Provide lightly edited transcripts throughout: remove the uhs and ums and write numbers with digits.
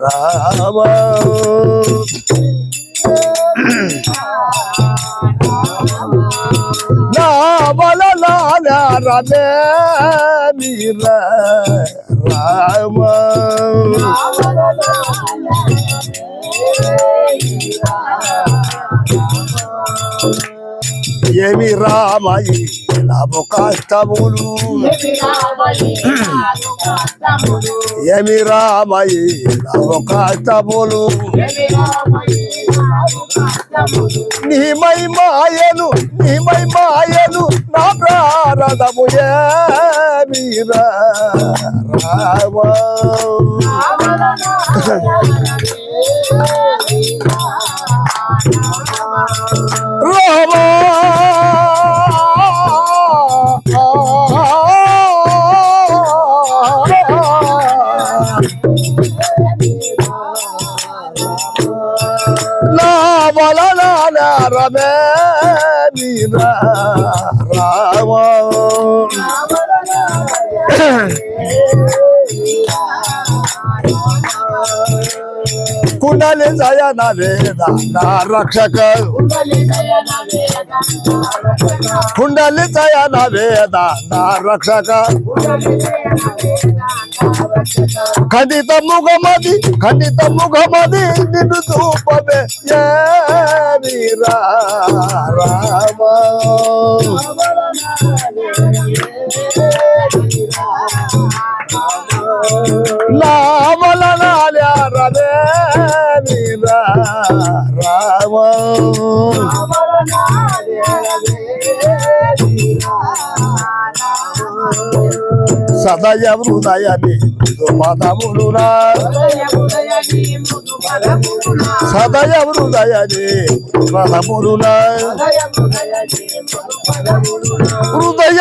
రామ నా వలన రమే మీర రామ ఏమి రామయి లాభ కష్టములు ఏమి రామయి లాభ కష్టములు నీమై మాయను నా ప్రారదము ఏమి రామ నా వలన రమే మీర రామ కుండలి జయన వేద నా రక్షక కుండలి జయన వేద నా రక్షక ఖండిత ముఖమది నిన్ను చూపమే రామ నా వలన రమే మీర రామ సదయ హృదయని పదములునా సదయ హృదయని పదములునా హృదయ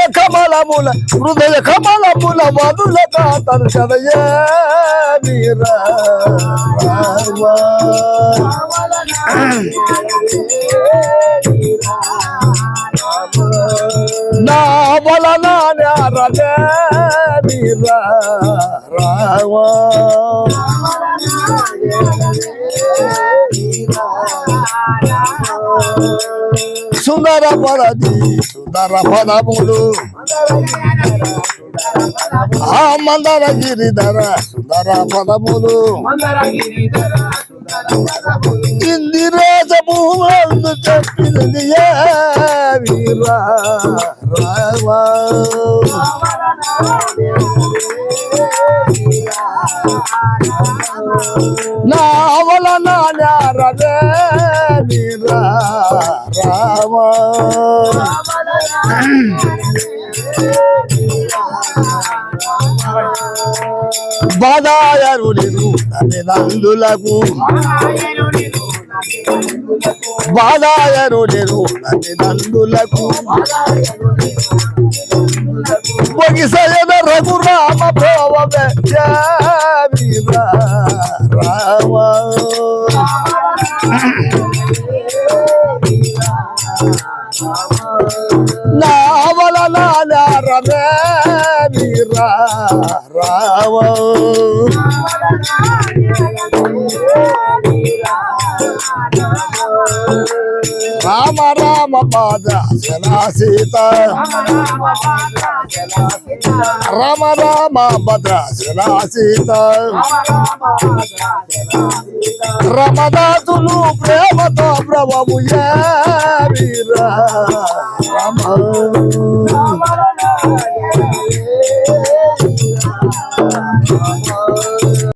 కమలముల వదుల కాతను సదయ మీర రామ నా వలన రమే మీర రామ సుందర పదములు ఆ మందర గిరిధర సుందర పదములు ఇందిరాజ భూమందు చెప్పింది వీర రామ నా వలన రమే మీర రామ బాధాయరు నందులకు బాధాయరు నందులకు బొగిసయన రఘురామ భోవమే వీర రామ నా వలన రమే మీర రామ రామ రామ పాద సీత రామ రామ భద్ర సీత రమదాసులు ప్రేమతో ప్రభు వీర రామ